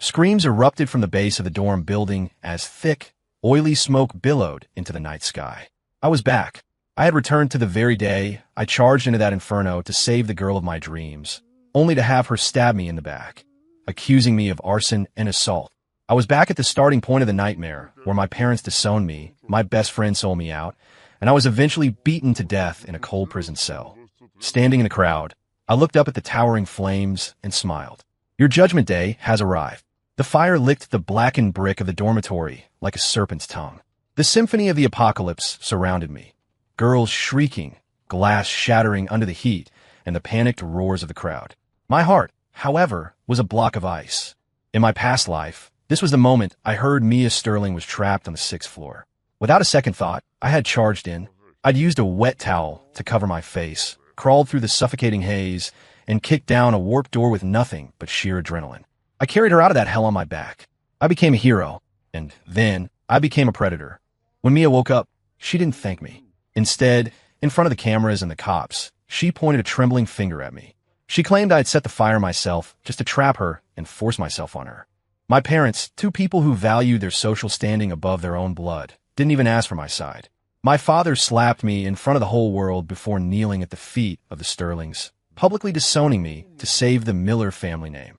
Screams erupted from the base of the dorm building as thick, oily smoke billowed into the night sky. I was back. I had returned to the very day I charged into that inferno to save the girl of my dreams, only to have her stab me in the back, accusing me of arson and assault. I was back at the starting point of the nightmare, where my parents disowned me, my best friend sold me out, and I was eventually beaten to death in a cold prison cell. Standing in the crowd, I looked up at the towering flames and smiled. Your judgment day has arrived. The fire licked the blackened brick of the dormitory like a serpent's tongue. The symphony of the apocalypse surrounded me. Girls shrieking, glass shattering under the heat, and the panicked roars of the crowd. My heart, however, was a block of ice. In my past life, this was the moment I heard Mia Sterling was trapped on the 6th floor. Without a second thought, I had charged in. I'd used a wet towel to cover my face, crawled through the suffocating haze, and kicked down a warped door with nothing but sheer adrenaline. I carried her out of that hell on my back. I became a hero, and then I became a predator. When Mia woke up, she didn't thank me. Instead, in front of the cameras and the cops, she pointed a trembling finger at me. She claimed I had set the fire myself just to trap her and force myself on her. My parents, two people who valued their social standing above their own blood, didn't even ask for my side. My father slapped me in front of the whole world before kneeling at the feet of the Sterlings, publicly disowning me to save the Miller family name.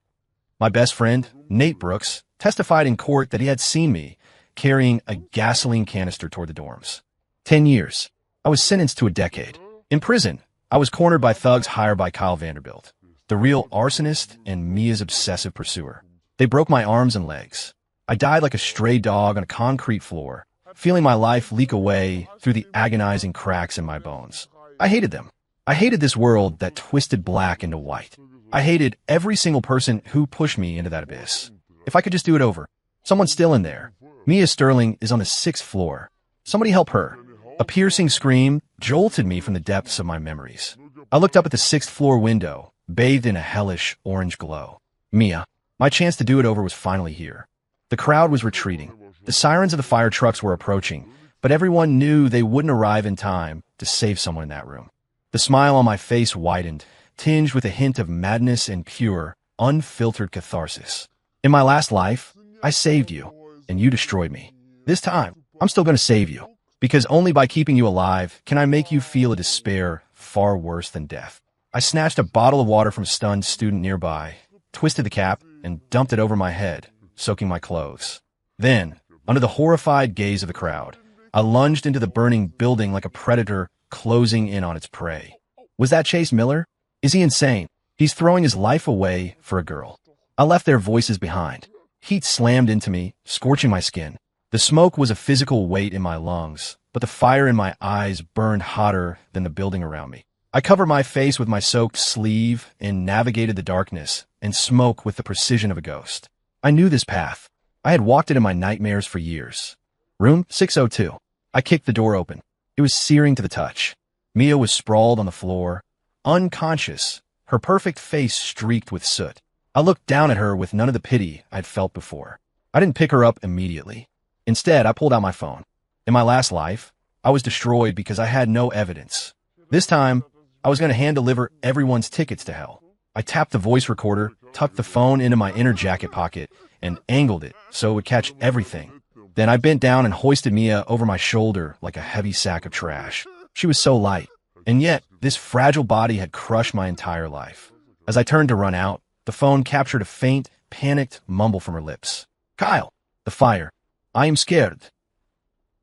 My best friend, Nate Brooks, testified in court that he had seen me carrying a gasoline canister toward the dorms. 10 years. I was sentenced to a decade. In prison, I was cornered by thugs hired by Kyle Vanderbilt, the real arsonist and Mia's obsessive pursuer. They broke my arms and legs. I died like a stray dog on a concrete floor, feeling my life leak away through the agonizing cracks in my bones. I hated them. I hated this world that twisted black into white. I hated every single person who pushed me into that abyss. If I could just do it over. Someone's still in there. Mia Sterling is on the 6th floor. Somebody help her. A piercing scream jolted me from the depths of my memories. I looked up at the 6th floor window, bathed in a hellish orange glow. Mia. My chance to do it over was finally here. The crowd was retreating. The sirens of the fire trucks were approaching, but everyone knew they wouldn't arrive in time to save someone in that room. The smile on my face widened, tinged with a hint of madness and pure, unfiltered catharsis. In my last life, I saved you, and you destroyed me. This time, I'm still going to save you, because only by keeping you alive can I make you feel a despair far worse than death. I snatched a bottle of water from a stunned student nearby, twisted the cap, and dumped it over my head, soaking my clothes. Then, under the horrified gaze of the crowd, I lunged into the burning building like a predator closing in on its prey. Was that Chase Miller? Is he insane? He's throwing his life away for a girl. I left their voices behind. Heat slammed into me, scorching my skin. The smoke was a physical weight in my lungs, but the fire in my eyes burned hotter than the building around me. I covered my face with my soaked sleeve and navigated the darkness and smoke with the precision of a ghost. I knew this path. I had walked it in my nightmares for years. Room 602. I kicked the door open. It was searing to the touch. Mia was sprawled on the floor, unconscious, her perfect face streaked with soot. I looked down at her with none of the pity I'd felt before. I didn't pick her up immediately. Instead, I pulled out my phone. In my last life, I was destroyed because I had no evidence. This time, I was going to hand-deliver everyone's tickets to hell. I tapped the voice recorder, tucked the phone into my inner jacket pocket, and angled it so it would catch everything. Then I bent down and hoisted Mia over my shoulder like a heavy sack of trash. She was so light, and yet this fragile body had crushed my entire life. As I turned to run out, the phone captured a faint, panicked mumble from her lips. Kyle, the fire. I am scared.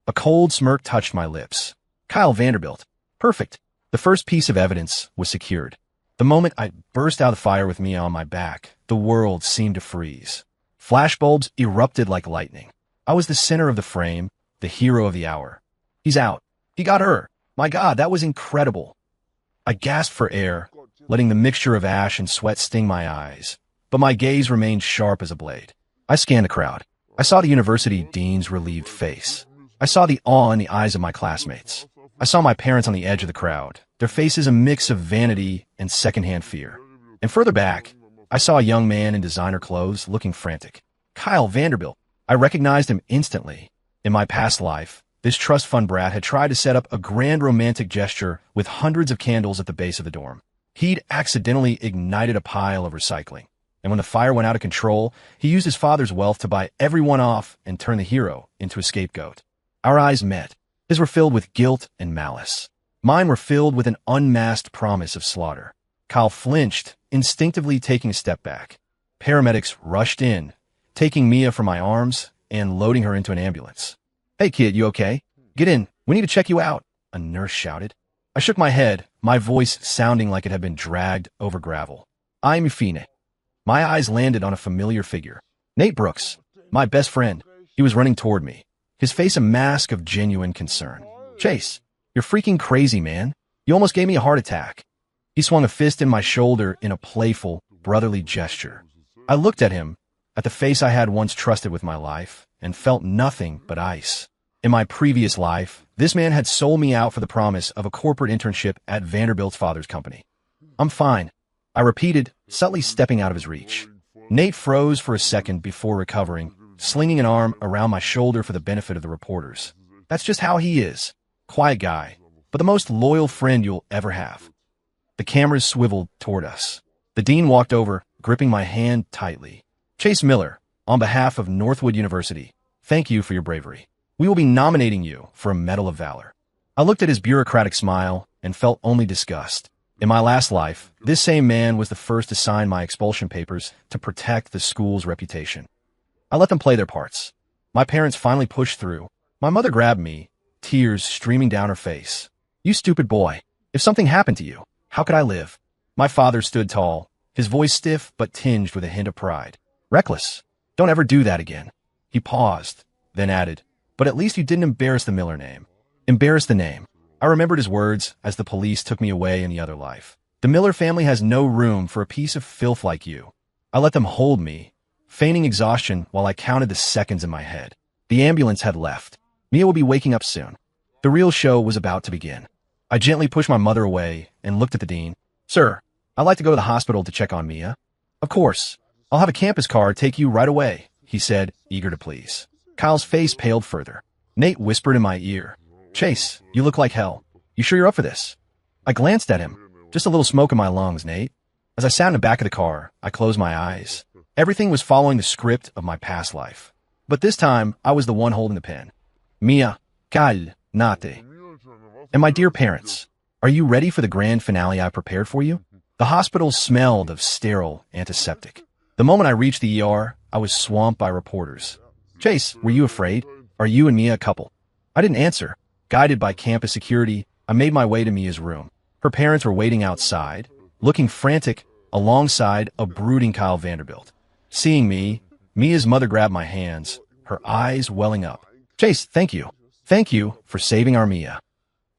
A cold smirk touched my lips. Kyle Vanderbilt. Perfect. The first piece of evidence was secured. The moment I burst out of the fire with Mia on my back, the world seemed to freeze. Flashbulbs erupted like lightning. I was the center of the frame, the hero of the hour. He's out. He got her. My God, that was incredible. I gasped for air, letting the mixture of ash and sweat sting my eyes, but my gaze remained sharp as a blade. I scanned the crowd. I saw the university dean's relieved face. I saw the awe in the eyes of my classmates. I saw my parents on the edge of the crowd, their faces a mix of vanity and secondhand fear. And further back, I saw a young man in designer clothes looking frantic. Kyle Vanderbilt. I recognized him instantly. In my past life, this trust fund brat had tried to set up a grand romantic gesture with hundreds of candles at the base of the dorm. He'd accidentally ignited a pile of recycling. And when the fire went out of control, he used his father's wealth to buy everyone off and turn the hero into a scapegoat. Our eyes met. His were filled with guilt and malice. Mine were filled with an unmasked promise of slaughter. Kyle flinched, instinctively taking a step back. Paramedics rushed in, taking Mia from my arms and loading her into an ambulance. "Hey kid, you okay? Get in. We need to check you out," a nurse shouted. I shook my head, my voice sounding like it had been dragged over gravel. "I'm Fine." My eyes landed on a familiar figure. Nate Brooks, my best friend. He was running toward me, his face a mask of genuine concern. "Chase, you're freaking crazy, man. You almost gave me a heart attack." He swung a fist in my shoulder in a playful, brotherly gesture. I looked at him, at the face I had once trusted with my life, and felt nothing but ice. In my previous life, this man had sold me out for the promise of a corporate internship at Vanderbilt's father's company. "I'm fine," I repeated, subtly stepping out of his reach. Nate froze for a second before recovering, slinging an arm around my shoulder for the benefit of the reporters. "That's just how he is. Quiet guy, but the most loyal friend you'll ever have." The cameras swiveled toward us. The dean walked over, gripping my hand tightly. "Chase Miller, on behalf of Northwood University, thank you for your bravery. We will be nominating you for a Medal of Valor." I looked at his bureaucratic smile and felt only disgust. In my last life, this same man was the first to sign my expulsion papers to protect the school's reputation. I let them play their parts. My parents finally pushed through. My mother grabbed me, tears streaming down her face. "You stupid boy. If something happened to you, how could I live?" My father stood tall, his voice stiff but tinged with a hint of pride. "Reckless. Don't ever do that again." He paused, then added, "But at least you didn't embarrass the Miller name." Embarrass the name. I remembered his words as the police took me away in the other life. "The Miller family has no room for a piece of filth like you." I let them hold me, feigning exhaustion while I counted the seconds in my head. The ambulance had left. Mia will be waking up soon. The real show was about to begin. I gently pushed my mother away and looked at the dean. "Sir, I'd like to go to the hospital to check on Mia." "Of course. I'll have a campus car take you right away," he said, eager to please. Kyle's face paled further. Nate whispered in my ear, "Chase, you look like hell. You sure you're up for this?" I glanced at him. "Just a little smoke in my lungs, Nate." As I sat in the back of the car, I closed my eyes. Everything was following the script of my past life. But this time, I was the one holding the pen. "Mia, Kyle, Nate. And my dear parents, are you ready for the grand finale I prepared for you?" The hospital smelled of sterile antiseptic. The moment I reached the ER, I was swamped by reporters. "Chase, were you afraid? Are you and Mia a couple?" I didn't answer. Guided by campus security, I made my way to Mia's room. Her parents were waiting outside, looking frantic alongside a brooding Kyle Vanderbilt. Seeing me, Mia's mother grabbed my hands, her eyes welling up. "Chase, thank you. Thank you for saving our Mia."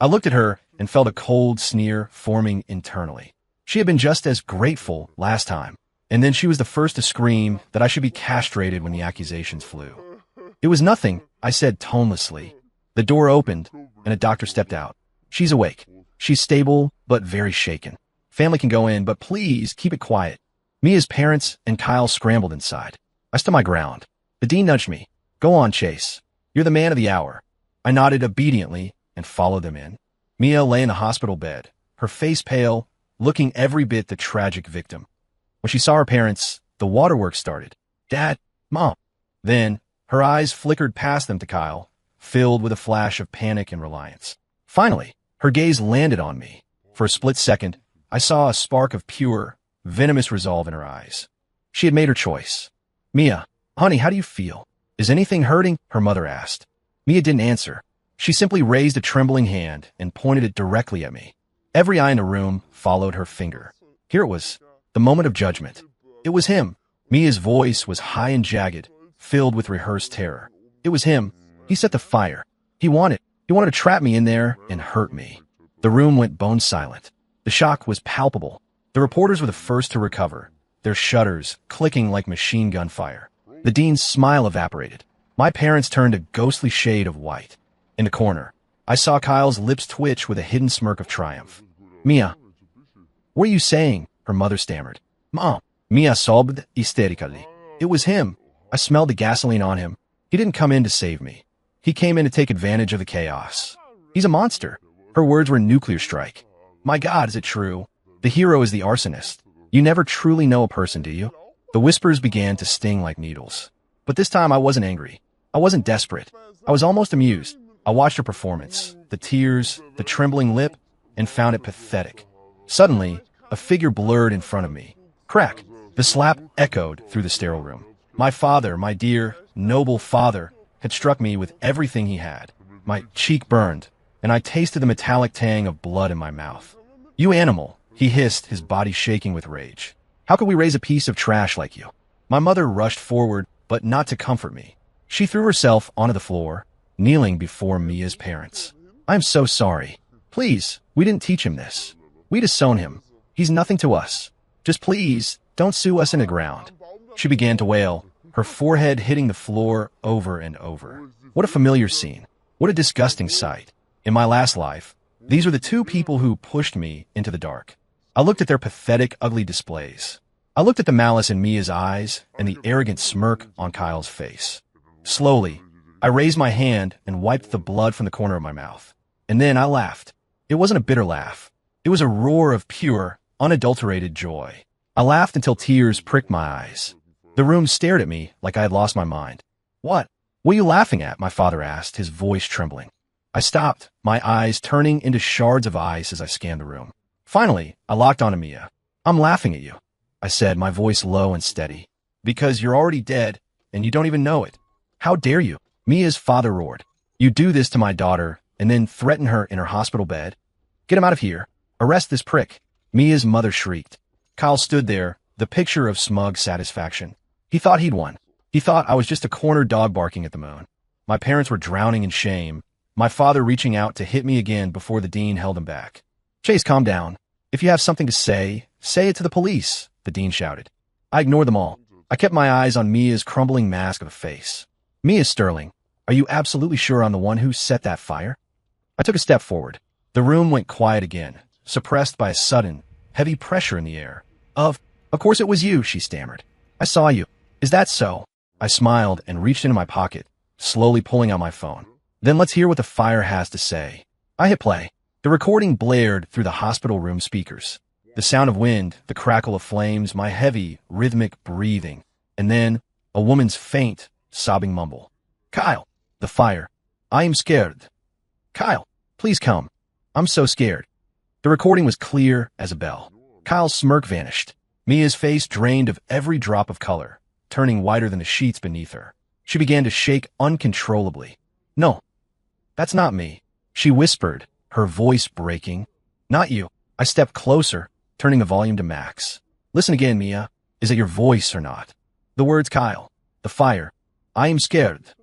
I looked at her and felt a cold sneer forming internally. She had been just as grateful last time, and then she was the first to scream that I should be castrated when the accusations flew. "It was nothing," I said tonelessly. The door opened, and a doctor stepped out. "She's awake. She's stable, but very shaken. Family can go in, but please keep it quiet." Mia's parents and Kyle scrambled inside. I stood my ground. The dean nudged me. "Go on, Chase. You're the man of the hour." I nodded obediently and followed them in. Mia lay in the hospital bed, her face pale, looking every bit the tragic victim. When she saw her parents, the waterworks started. "Dad, Mom." Then, her eyes flickered past them to Kyle, filled with a flash of panic and reliance. Finally, her gaze landed on me. For a split second, I saw a spark of pure, venomous resolve in her eyes. She had made her choice. "Mia, honey, how do you feel? Is anything hurting?" her mother asked. Mia didn't answer. She simply raised a trembling hand and pointed it directly at me. Every eye in the room followed her finger. Here it was, the moment of judgment. It was him. Mia's voice was high and jagged, filled with rehearsed terror. It was him. He set the fire. He wanted to trap me in there and hurt me. The room went bone silent. The shock was palpable. The reporters were the first to recover, their shutters clicking like machine gun fire. The dean's smile evaporated. My parents turned a ghostly shade of white. In the corner, I saw Kyle's lips twitch with a hidden smirk of triumph. "Mia, what are you saying?" her mother stammered. "Mom." Mia sobbed hysterically. "It was him. I smelled the gasoline on him. He didn't come in to save me. He came in to take advantage of the chaos. He's a monster." Her words were nuclear strike. "My God, is it true? The hero is the arsonist. You never truly know a person, do you?" The whispers began to sting like needles. But this time I wasn't angry. I wasn't desperate. I was almost amused. I watched her performance, the tears, the trembling lip, and found it pathetic. Suddenly, a figure blurred in front of me. Crack! The slap echoed through the sterile room. My father, my dear, noble father, had struck me with everything he had. My cheek burned, and I tasted the metallic tang of blood in my mouth. "You animal," he hissed, his body shaking with rage. "How could we raise a piece of trash like you?" My mother rushed forward, but not to comfort me. She threw herself onto the floor, kneeling before Mia's parents. "I am so sorry. Please, we didn't teach him this. We disown him. He's nothing to us. Just please, don't sue us in the ground." She began to wail, her forehead hitting the floor over and over. What a familiar scene. What a disgusting sight. In my last life, these were the two people who pushed me into the dark. I looked at their pathetic, ugly displays. I looked at the malice in Mia's eyes and the arrogant smirk on Kyle's face. Slowly, I raised my hand and wiped the blood from the corner of my mouth. And then I laughed. It wasn't a bitter laugh. It was a roar of pure, unadulterated joy. I laughed until tears pricked my eyes. The room stared at me like I had lost my mind. What are you laughing at?" my father asked, his voice trembling. I stopped, my eyes turning into shards of ice as I scanned the room. Finally, I locked onto Mia. "I'm laughing at you," I said, my voice low and steady. "Because you're already dead, and you don't even know it. How dare you?" Mia's father roared. "You do this to my daughter, and then threaten her in her hospital bed? Get him out of here. Arrest this prick." Mia's mother shrieked. Kyle stood there, the picture of smug satisfaction. He thought he'd won. He thought I was just a cornered dog barking at the moon. My parents were drowning in shame, my father reaching out to hit me again before the dean held him back. "Chase, calm down. If you have something to say it to the police," the dean shouted. I ignored them all. I kept my eyes on Mia's crumbling mask of a face. "Mia Sterling, are you absolutely sure I'm the one who set that fire?" I took a step forward. The room went quiet again, suppressed by a sudden, heavy pressure in the air. Of course it was you," she stammered. "I saw you. Is that so?" I smiled and reached into my pocket, slowly pulling out my phone. "Then let's hear what the fire has to say." I hit play. The recording blared through the hospital room speakers. The sound of wind, the crackle of flames, my heavy, rhythmic breathing, and then a woman's faint, sobbing mumble. "Kyle, the fire. I am scared. Kyle, please come. I'm so scared." The recording was clear as a bell. Kyle's smirk vanished. Mia's face drained of every drop of color, turning whiter than the sheets beneath her. She began to shake uncontrollably. "No, that's not me," she whispered, her voice breaking. "Not you." I stepped closer, turning the volume to max. "Listen again, Mia. Is it your voice or not?" The words "Kyle, the fire, I am scared,"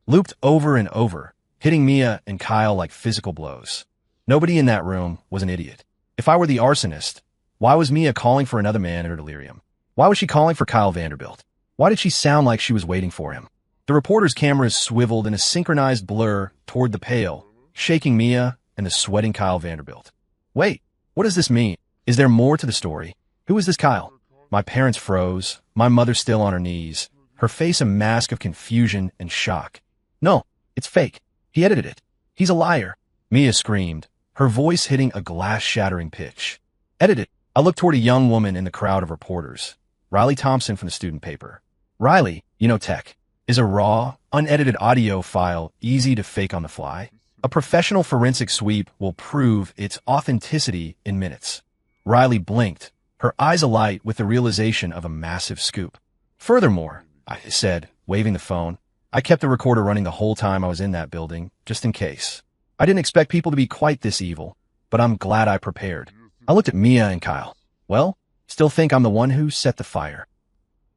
looped over and over, hitting Mia and Kyle like physical blows. Nobody in that room was an idiot. If I were the arsonist, why was Mia calling for another man in her delirium? Why was she calling for Kyle Vanderbilt? Why did she sound like she was waiting for him? The reporter's cameras swiveled in a synchronized blur toward the pale, shaking Mia and the sweating Kyle Vanderbilt. Wait, what does this mean? Is there more to the story? Who is this Kyle? My parents froze, my mother still on her knees, her face a mask of confusion and shock. "No, it's fake. He edited it. He's a liar," Mia screamed, her voice hitting a glass-shattering pitch. "Edited?" I looked toward a young woman in the crowd of reporters, Riley Thompson from the student paper. "Riley, you know tech. Is a raw, unedited audio file easy to fake on the fly? A professional forensic sweep will prove its authenticity in minutes." Riley blinked, her eyes alight with the realization of a massive scoop. "Furthermore," I said, waving the phone, "I kept the recorder running the whole time I was in that building, just in case. I didn't expect people to be quite this evil, but I'm glad I prepared." I looked at Mia and Kyle. "Well, still think I'm the one who set the fire?"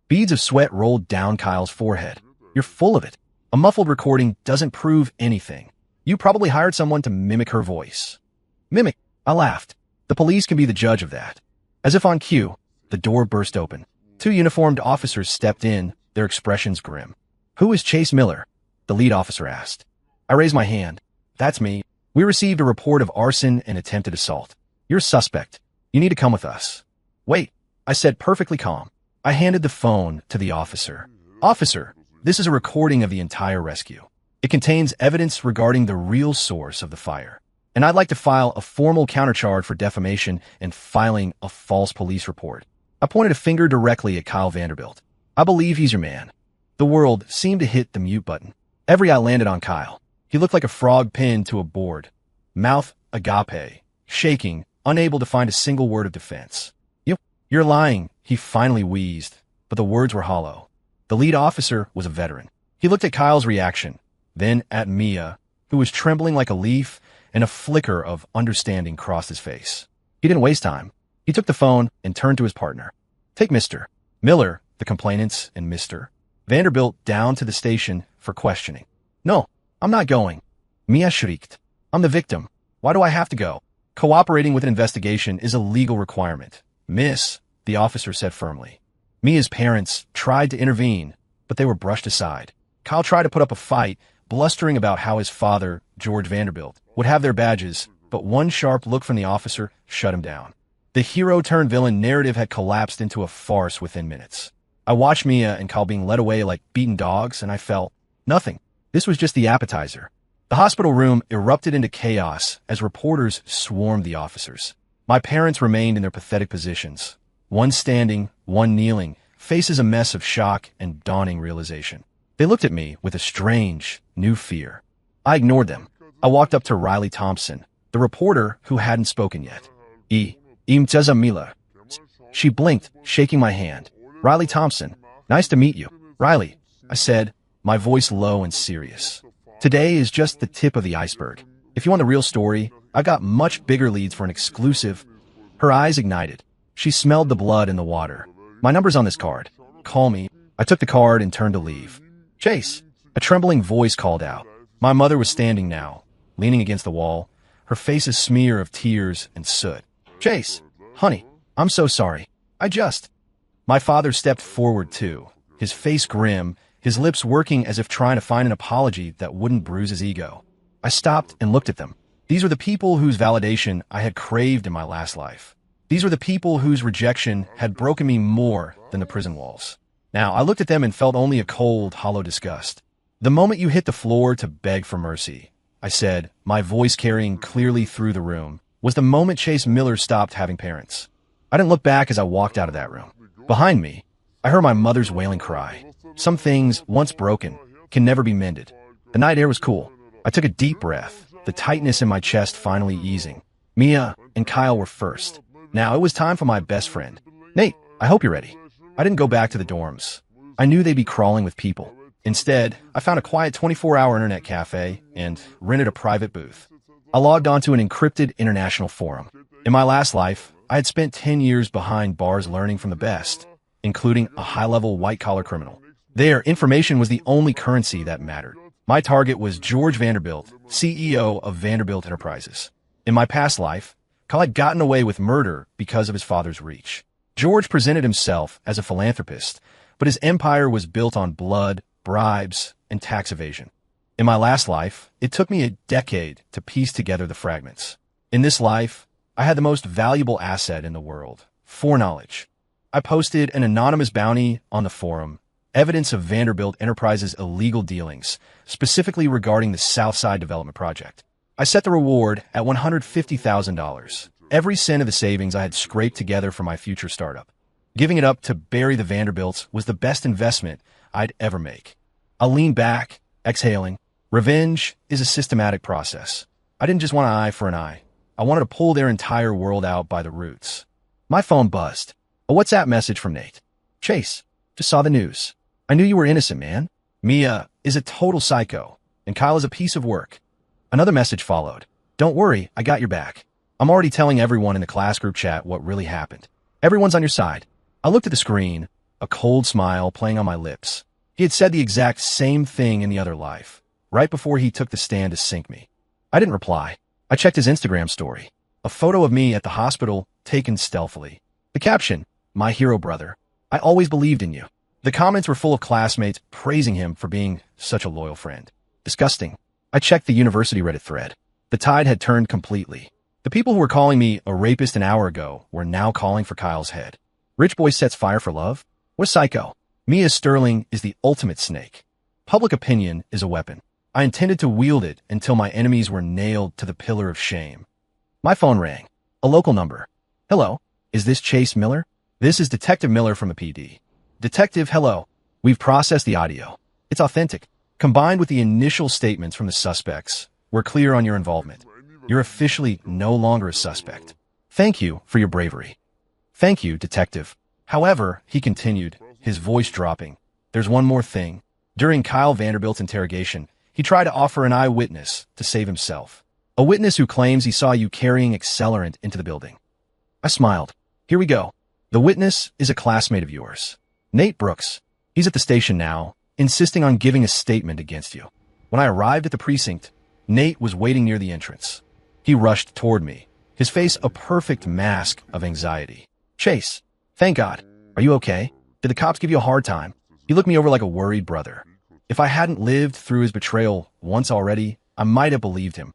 Beads of sweat rolled down Kyle's forehead. "You're full of it. A muffled recording doesn't prove anything. You probably hired someone to mimic her voice." "Mimic?" I laughed. "The police can be the judge of that." As if on cue, the door burst open. Two uniformed officers stepped in, their expressions grim. "Who is Chase Miller?" the lead officer asked. I raised my hand. "That's me. We received a report of arson and attempted assault. You're a suspect. You need to come with us." "Wait," I said, perfectly calm. I handed the phone to the officer. "Officer, this is a recording of the entire rescue. It contains evidence regarding the real source of the fire, and I'd like to file a formal countercharge for defamation and filing a false police report." I pointed a finger directly at Kyle Vanderbilt. I believe he's your man. The world seemed to hit the mute button. Every eye landed on Kyle. He looked like a frog pinned to a board. Mouth agape, shaking, unable to find a single word of defense. You're lying, he finally wheezed, but the words were hollow. The lead officer was a veteran. He looked at Kyle's reaction, then at Mia, who was trembling like a leaf, and a flicker of understanding crossed his face. He didn't waste time. He took the phone and turned to his partner. Take Mr. Miller, the complainants, and Mr. Vanderbilt down to the station for questioning. No, I'm not going. Mia shrieked. I'm the victim. Why do I have to go? Cooperating with an investigation is a legal requirement. Miss, the officer said firmly. Mia's parents tried to intervene, but they were brushed aside. Kyle tried to put up a fight, blustering about how his father, George Vanderbilt, would have their badges, but one sharp look from the officer shut him down. The hero-turned-villain narrative had collapsed into a farce within minutes. I watched Mia and Kyle being led away like beaten dogs, and I felt nothing. This was just the appetizer. The hospital room erupted into chaos as reporters swarmed the officers. My parents remained in their pathetic positions, one standing, one kneeling, faces a mess of shock and dawning realization. They looked at me with a strange, new fear. I ignored them. I walked up to Riley Thompson, the reporter who hadn't spoken yet. Imteza Mila. She blinked, shaking my hand. Riley Thompson, nice to meet you. Riley, I said, my voice low and serious. Today is just the tip of the iceberg. If you want the real story, I got much bigger leads for an exclusive. Her eyes ignited. She smelled the blood in the water. My number's on this card. Call me. I took the card and turned to leave. Chase, a trembling voice called out. My mother was standing now, leaning against the wall, her face a smear of tears and soot. Chase, honey, I'm so sorry. My father stepped forward too, his face grim, his lips working as if trying to find an apology that wouldn't bruise his ego. I stopped and looked at them. These were the people whose validation I had craved in my last life. These were the people whose rejection had broken me more than the prison walls. Now, I looked at them and felt only a cold, hollow disgust. The moment you hit the floor to beg for mercy, I said, my voice carrying clearly through the room, was the moment Chase Miller stopped having parents. I didn't look back as I walked out of that room. Behind me, I heard my mother's wailing cry. Some things, once broken, can never be mended. The night air was cool. I took a deep breath, the tightness in my chest finally easing. Mia and Kyle were first. Now it was time for my best friend. Nate, I hope you're ready. I didn't go back to the dorms. I knew they'd be crawling with people. Instead, I found a quiet 24-hour internet cafe and rented a private booth. I logged onto an encrypted international forum. In my last life, I had spent 10 years behind bars learning from the best, including a high-level white-collar criminal. There, information was the only currency that mattered. My target was George Vanderbilt, CEO of Vanderbilt Enterprises. In my past life, Kyle had gotten away with murder because of his father's reach. George presented himself as a philanthropist, but his empire was built on blood, bribes, and tax evasion. In my last life, it took me a decade to piece together the fragments. In this life, I had the most valuable asset in the world, foreknowledge. I posted an anonymous bounty on the forum, evidence of Vanderbilt Enterprises' illegal dealings, specifically regarding the Southside Development Project. I set the reward at $150,000, every cent of the savings I had scraped together for my future startup. Giving it up to bury the Vanderbilts was the best investment I'd ever make. I leaned back, exhaling. Revenge is a systematic process. I didn't just want an eye for an eye. I wanted to pull their entire world out by the roots. My phone buzzed. A WhatsApp message from Nate. Chase, just saw the news. I knew you were innocent, man. Mia is a total psycho, and Kyle is a piece of work. Another message followed. Don't worry, I got your back. I'm already telling everyone in the class group chat what really happened. Everyone's on your side. I looked at the screen, a cold smile playing on my lips. He had said the exact same thing in the other life, right before he took the stand to sink me. I didn't reply. I checked his Instagram story. A photo of me at the hospital, taken stealthily. The caption, my hero brother. I always believed in you. The comments were full of classmates praising him for being such a loyal friend. Disgusting. I checked the university Reddit thread. The tide had turned completely. The people who were calling me a rapist an hour ago were now calling for Kyle's head. Rich boy sets fire for love? What a psycho. Mia Sterling is the ultimate snake. Public opinion is a weapon. I intended to wield it until my enemies were nailed to the pillar of shame. My phone rang. A local number. Hello, is this Chase Miller? This is Detective Miller from the PD. Detective, hello. We've processed the audio. It's authentic. Combined with the initial statements from the suspects, we're clear on your involvement. You're officially no longer a suspect. Thank you for your bravery. Thank you, Detective. However, he continued, his voice dropping, there's one more thing. During Kyle Vanderbilt's interrogation, he tried to offer an eyewitness to save himself. A witness who claims he saw you carrying accelerant into the building. I smiled. Here we go. The witness is a classmate of yours, Nate Brooks. He's at the station now, insisting on giving a statement against you. When I arrived at the precinct, Nate was waiting near the entrance. He rushed toward me, his face a perfect mask of anxiety. Chase, thank God. Are you okay? Did the cops give you a hard time? He looked me over like a worried brother. If I hadn't lived through his betrayal once already, I might have believed him.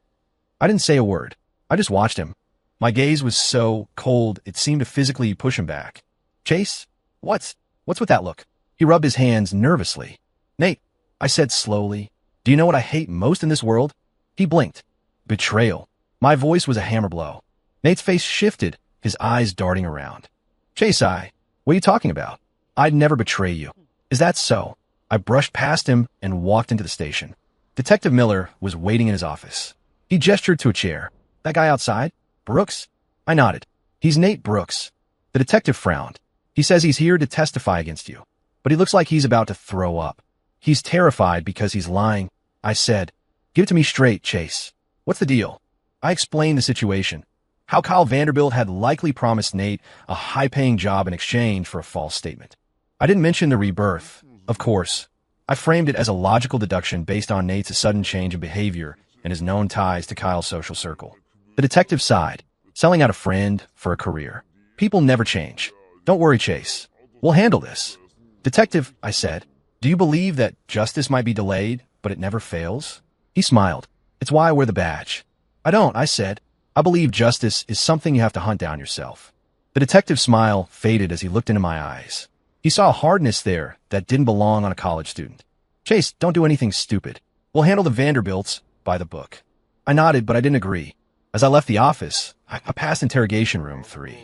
I didn't say a word. I just watched him. My gaze was so cold, it seemed to physically push him back. Chase? What's with that look? He rubbed his hands nervously. Nate, I said slowly, do you know what I hate most in this world? He blinked. Betrayal. My voice was a hammer blow. Nate's face shifted, his eyes darting around. Chase, what are you talking about? I'd never betray you. Is that so? I brushed past him and walked into the station. Detective Miller was waiting in his office. He gestured to a chair. That guy outside? Brooks? I nodded. He's Nate Brooks. The detective frowned. He says he's here to testify against you, but he looks like he's about to throw up. He's terrified because he's lying. I said, give it to me straight, Chase. What's the deal? I explained the situation. How Kyle Vanderbilt had likely promised Nate a high-paying job in exchange for a false statement. I didn't mention the rebirth, of course. I framed it as a logical deduction based on Nate's sudden change in behavior and his known ties to Kyle's social circle. The detective sighed, selling out a friend for a career. People never change. Don't worry, Chase. We'll handle this. Detective, I said, do you believe that justice might be delayed, but it never fails? He smiled. It's why I wear the badge. I don't, I said. I believe justice is something you have to hunt down yourself. The detective's smile faded as he looked into my eyes. He saw a hardness there that didn't belong on a college student. Chase, don't do anything stupid. We'll handle the Vanderbilts by the book. I nodded, but I didn't agree. As I left the office, I passed interrogation room 3.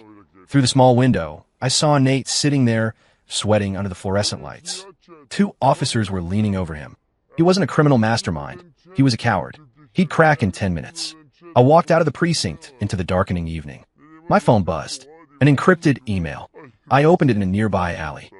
Through the small window, I saw Nate sitting there, sweating under the fluorescent lights. 2 officers were leaning over him. He wasn't a criminal mastermind. He was a coward. He'd crack in 10 minutes. I walked out of the precinct into the darkening evening. My phone buzzed. An encrypted email. I opened it in a nearby alley.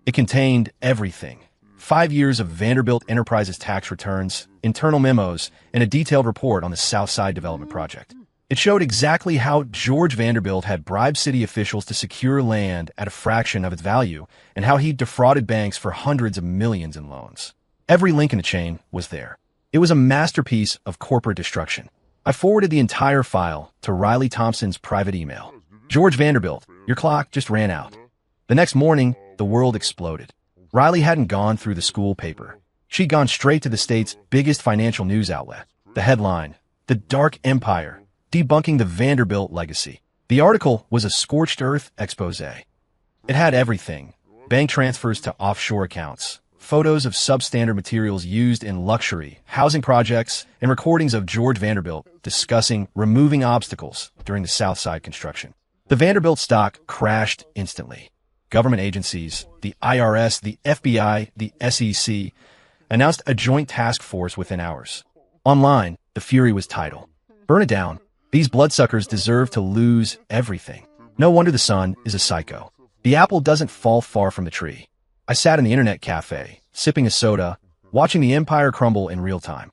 It contained everything. 5 years of Vanderbilt Enterprises tax returns, internal memos, and a detailed report on the Southside Development Project. It showed exactly how George Vanderbilt had bribed city officials to secure land at a fraction of its value, and how he'd defrauded banks for hundreds of millions in loans. Every link in the chain was there. It was a masterpiece of corporate destruction. I forwarded the entire file to Riley Thompson's private email. George Vanderbilt, your clock just ran out. The next morning, the world exploded. Riley hadn't gone through the school paper. She'd gone straight to the state's biggest financial news outlet. The headline, The Dark Empire, Debunking the Vanderbilt Legacy. The article was a scorched earth expose. It had everything. Bank transfers to offshore accounts, photos of substandard materials used in luxury, housing projects, and recordings of George Vanderbilt discussing removing obstacles during the Southside construction. The Vanderbilt stock crashed instantly. Government agencies, the IRS, the FBI, the SEC, announced a joint task force within hours. Online, the fury was tidal. Burn it down. These bloodsuckers deserve to lose everything. No wonder the sun is a psycho. The apple doesn't fall far from the tree. I sat in the internet cafe, sipping a soda, watching the empire crumble in real time.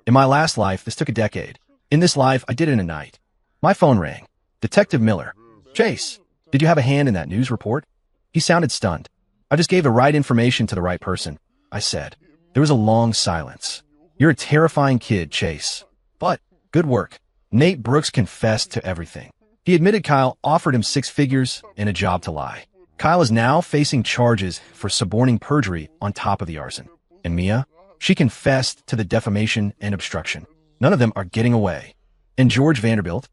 In my last life, this took a decade. In this life, I did it in a night. My phone rang. Detective Miller. Chase, did you have a hand in that news report? He sounded stunned. I just gave the right information to the right person, I said. There was a long silence. You're a terrifying kid, Chase. But, good work. Nate Brooks confessed to everything. He admitted Kyle offered him 6 figures and a job to lie. Kyle is now facing charges for suborning perjury on top of the arson. And Mia? She confessed to the defamation and obstruction. None of them are getting away. And George Vanderbilt?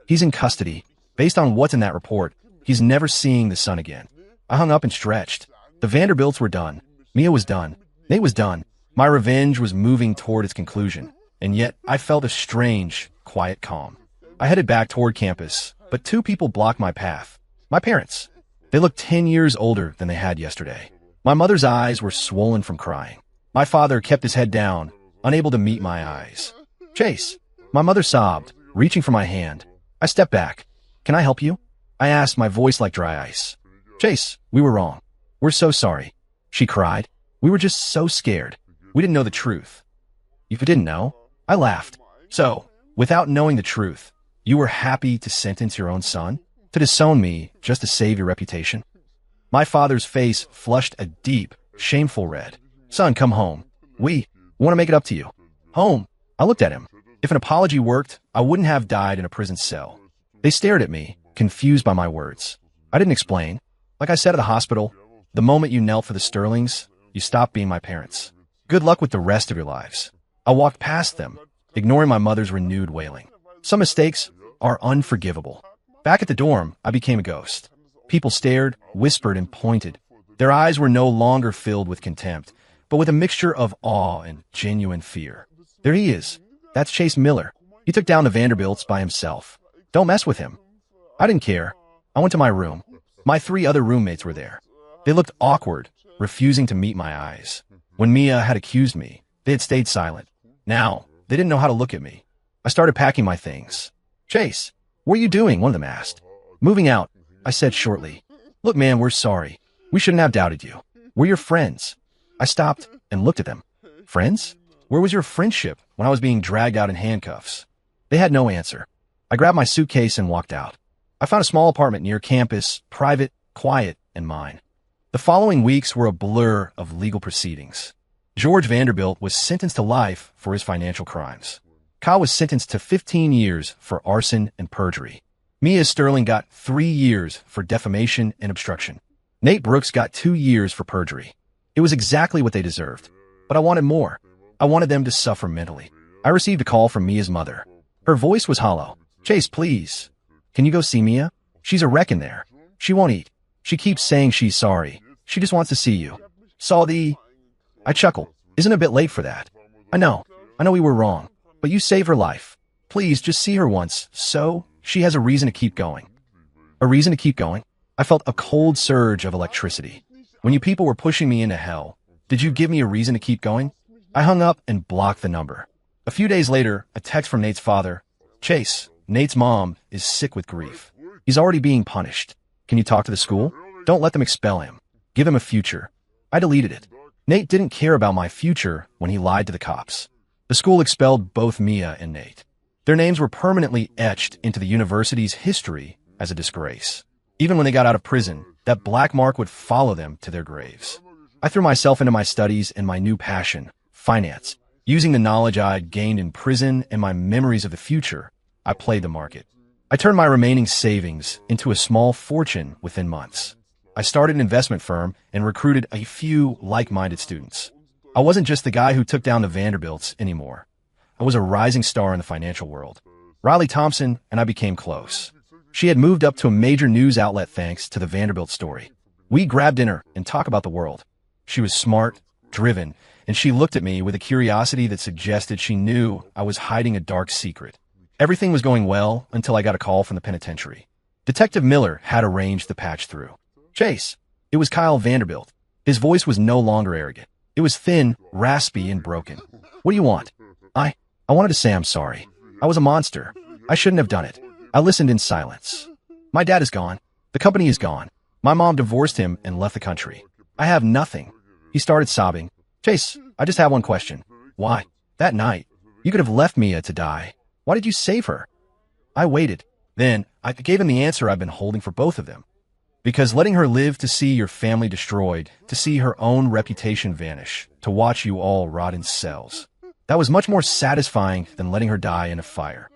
He's in custody. Based on what's in that report, he's never seeing the sun again. I hung up and stretched. The Vanderbilts were done. Mia was done. Nate was done. My revenge was moving toward its conclusion. And yet, I felt a strange, quiet calm. I headed back toward campus, but 2 people blocked my path. My parents. They looked 10 years older than they had yesterday. My mother's eyes were swollen from crying. My father kept his head down, unable to meet my eyes. Chase, my mother sobbed, reaching for my hand. I stepped back. Can I help you? I asked, my voice like dry ice. Chase, we were wrong. We're so sorry. She cried. We were just so scared. We didn't know the truth. You didn't know? I laughed. So, without knowing the truth, you were happy to sentence your own son? To disown me just to save your reputation? My father's face flushed a deep, shameful red. Son, come home. We want to make it up to you. Home. I looked at him. If an apology worked, I wouldn't have died in a prison cell. They stared at me, confused by my words. I didn't explain. Like I said at the hospital, the moment you knelt for the Sterlings, you stopped being my parents. Good luck with the rest of your lives. I walked past them, ignoring my mother's renewed wailing. Some mistakes are unforgivable. Back at the dorm, I became a ghost. People stared, whispered, and pointed. Their eyes were no longer filled with contempt, but with a mixture of awe and genuine fear. There he is. That's Chase Miller. He took down the Vanderbilts by himself. Don't mess with him. I didn't care. I went to my room. My 3 other roommates were there. They looked awkward, refusing to meet my eyes. When Mia had accused me, they had stayed silent. Now, they didn't know how to look at me. I started packing my things. Chase, what are you doing? One of them asked. Moving out, I said shortly. Look, man, we're sorry. We shouldn't have doubted you. We're your friends. I stopped and looked at them. Friends? Where was your friendship when I was being dragged out in handcuffs? They had no answer. I grabbed my suitcase and walked out. I found a small apartment near campus, private, quiet, and mine. The following weeks were a blur of legal proceedings. George Vanderbilt was sentenced to life for his financial crimes. Kyle was sentenced to 15 years for arson and perjury. Mia Sterling got 3 years for defamation and obstruction. Nate Brooks got 2 years for perjury. It was exactly what they deserved. But I wanted more. I wanted them to suffer mentally. I received a call from Mia's mother. Her voice was hollow. Chase, please. Can you go see Mia? She's a wreck in there. She won't eat. She keeps saying she's sorry. She just wants to see you. I chuckled. Isn't it a bit late for that? I know we were wrong. But you saved her life. Please, just see her once, so she has a reason to keep going. A reason to keep going? I felt a cold surge of electricity. When you people were pushing me into hell, did you give me a reason to keep going? I hung up and blocked the number. A few days later, a text from Nate's father. Chase, Nate's mom is sick with grief. He's already being punished. Can you talk to the school? Don't let them expel him. Give him a future. I deleted it. Nate didn't care about my future when he lied to the cops. The school expelled both Mia and Nate. Their names were permanently etched into the university's history as a disgrace. Even when they got out of prison, that black mark would follow them to their graves. I threw myself into my studies and my new passion, finance. Using the knowledge I'd gained in prison and my memories of the future, I played the market. I turned my remaining savings into a small fortune within months. I started an investment firm and recruited a few like-minded students. I wasn't just the guy who took down the Vanderbilts anymore. I was a rising star in the financial world. Riley Thompson and I became close. She had moved up to a major news outlet thanks to the Vanderbilt story. We grabbed dinner and talked about the world. She was smart, driven, and she looked at me with a curiosity that suggested she knew I was hiding a dark secret. Everything was going well until I got a call from the penitentiary. Detective Miller had arranged the patch through. Chase. It was Kyle Vanderbilt. His voice was no longer arrogant. It was thin, raspy, and broken. What do you want? I wanted to say I'm sorry. I was a monster. I shouldn't have done it. I listened in silence. My dad is gone. The company is gone. My mom divorced him and left the country. I have nothing. He started sobbing. Chase, I just have one question. Why? That night, you could have left Mia to die. Why did you save her? I waited. Then, I gave him the answer I've been holding for both of them. Because letting her live to see your family destroyed, to see her own reputation vanish, to watch you all rot in cells, that was much more satisfying than letting her die in a fire.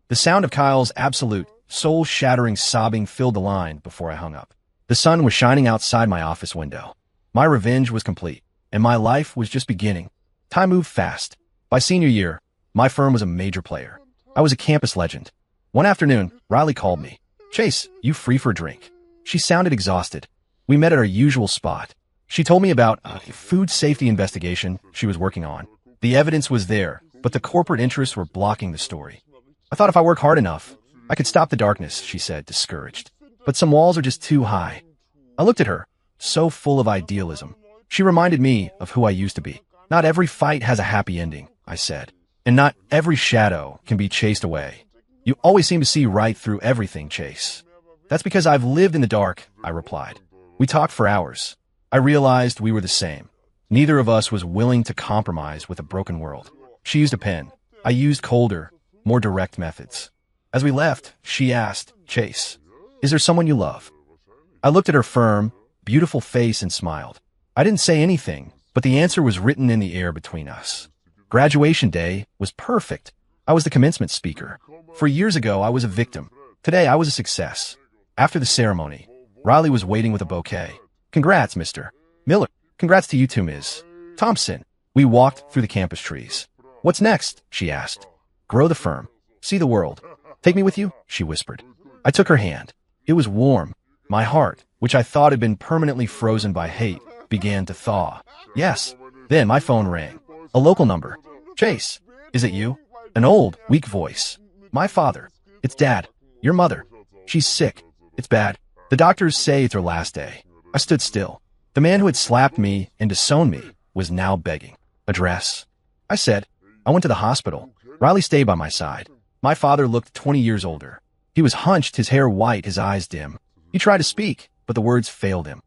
The sound of Kyle's absolute, soul-shattering sobbing filled the line before I hung up. The sun was shining outside my office window. My revenge was complete, and my life was just beginning. Time moved fast. By senior year, my firm was a major player. I was a campus legend. One afternoon, Riley called me. Chase, you free for a drink? She sounded exhausted. We met at our usual spot. She told me about a food safety investigation she was working on. The evidence was there, but the corporate interests were blocking the story. I thought if I work hard enough, I could stop the darkness, she said, discouraged. But some walls are just too high. I looked at her, so full of idealism. She reminded me of who I used to be. Not every fight has a happy ending, I said. And not every shadow can be chased away. You always seem to see right through everything, Chase. That's because I've lived in the dark, I replied. We talked for hours. I realized we were the same. Neither of us was willing to compromise with a broken world. She used a pen. I used colder, more direct methods. As we left, she asked, Chase, is there someone you love? I looked at her firm, beautiful face and smiled. I didn't say anything, but the answer was written in the air between us. Graduation day was perfect. I was the commencement speaker. 4 years ago, I was a victim. Today, I was a success. After the ceremony, Riley was waiting with a bouquet. Congrats, Mr. Miller. Congrats to you too, Ms. Thompson. We walked through the campus trees. What's next? She asked. Grow the firm. See the world. Take me with you? She whispered. I took her hand. It was warm. My heart, which I thought had been permanently frozen by hate, began to thaw. Yes. Then my phone rang. A local number. Chase, is it you? An old, weak voice. My father. It's Dad. Your mother. She's sick. It's bad. The doctors say it's her last day. I stood still. The man who had slapped me and disowned me was now begging. Address. I said. I went to the hospital. Riley stayed by my side. My father looked 20 years older. He was hunched, his hair white, his eyes dim. He tried to speak, but the words failed him.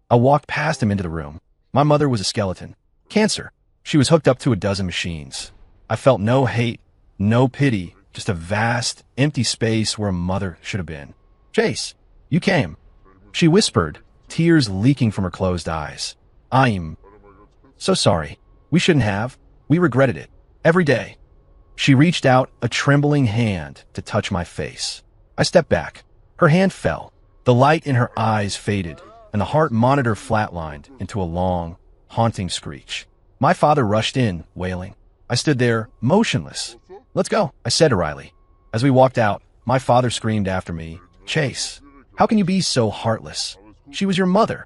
I walked past him into the room. My mother was a skeleton. Cancer. She was hooked up to a dozen machines. I felt no hate, no pity, just a vast, empty space where a mother should have been. Chase, you came. She whispered, tears leaking from her closed eyes. I'm so sorry. We shouldn't have. We regretted it. Every day. She reached out a trembling hand to touch my face. I stepped back. Her hand fell. The light in her eyes faded, and the heart monitor flatlined into a long, haunting screech. My father rushed in, wailing. I stood there, motionless. Let's go, I said to Riley. As we walked out, my father screamed after me, Chase, how can you be so heartless? She was your mother.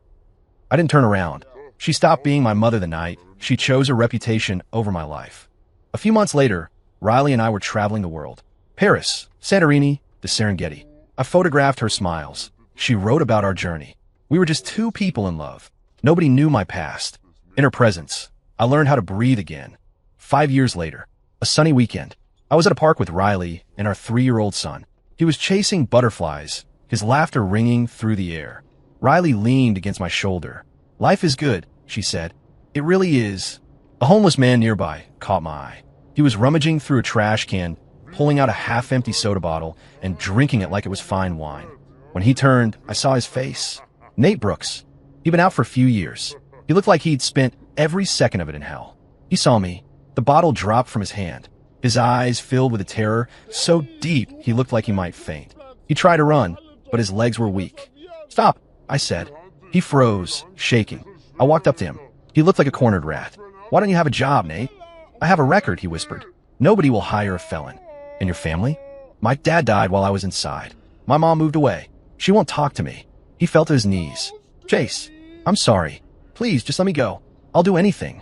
I didn't turn around. She stopped being my mother the night she chose her reputation over my life. A few months later, Riley and I were traveling the world. Paris, Santorini, the Serengeti. I photographed her smiles. She wrote about our journey. We were just two people in love. Nobody knew my past. In her presence, I learned how to breathe again. 5 years later, a sunny weekend, I was at a park with Riley and our 3-year-old son. He was chasing butterflies, his laughter ringing through the air. Riley leaned against my shoulder. Life is good, she said. It really is. A homeless man nearby caught my eye. He was rummaging through a trash can, pulling out a half-empty soda bottle and drinking it like it was fine wine. When he turned, I saw his face. Nate Brooks. He'd been out for a few years. He looked like he'd spent every second of it in hell. He saw me. The bottle dropped from his hand. His eyes filled with a terror so deep he looked like he might faint. He tried to run, but his legs were weak. Stop, I said. He froze, shaking. I walked up to him. He looked like a cornered rat. Why don't you have a job, Nate? I have a record, he whispered. Nobody will hire a felon. And your family? My dad died while I was inside. My mom moved away. She won't talk to me. He fell to his knees. Chase, I'm sorry. Please, just let me go. I'll do anything.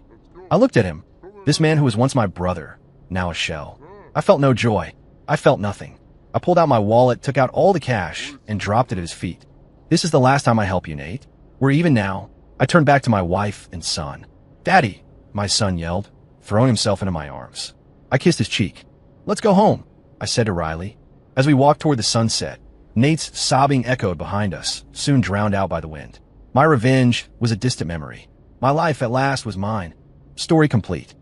I looked at him. This man who was once my brother, now a shell. I felt no joy. I felt nothing. I pulled out my wallet, took out all the cash, and dropped it at his feet. This is the last time I help you, Nate. We're even now. I turned back to my wife and son. Daddy, my son yelled, throwing himself into my arms. I kissed his cheek. Let's go home, I said to Riley. As we walked toward the sunset, Nate's sobbing echoed behind us, soon drowned out by the wind. My revenge was a distant memory. My life at last was mine. Story complete.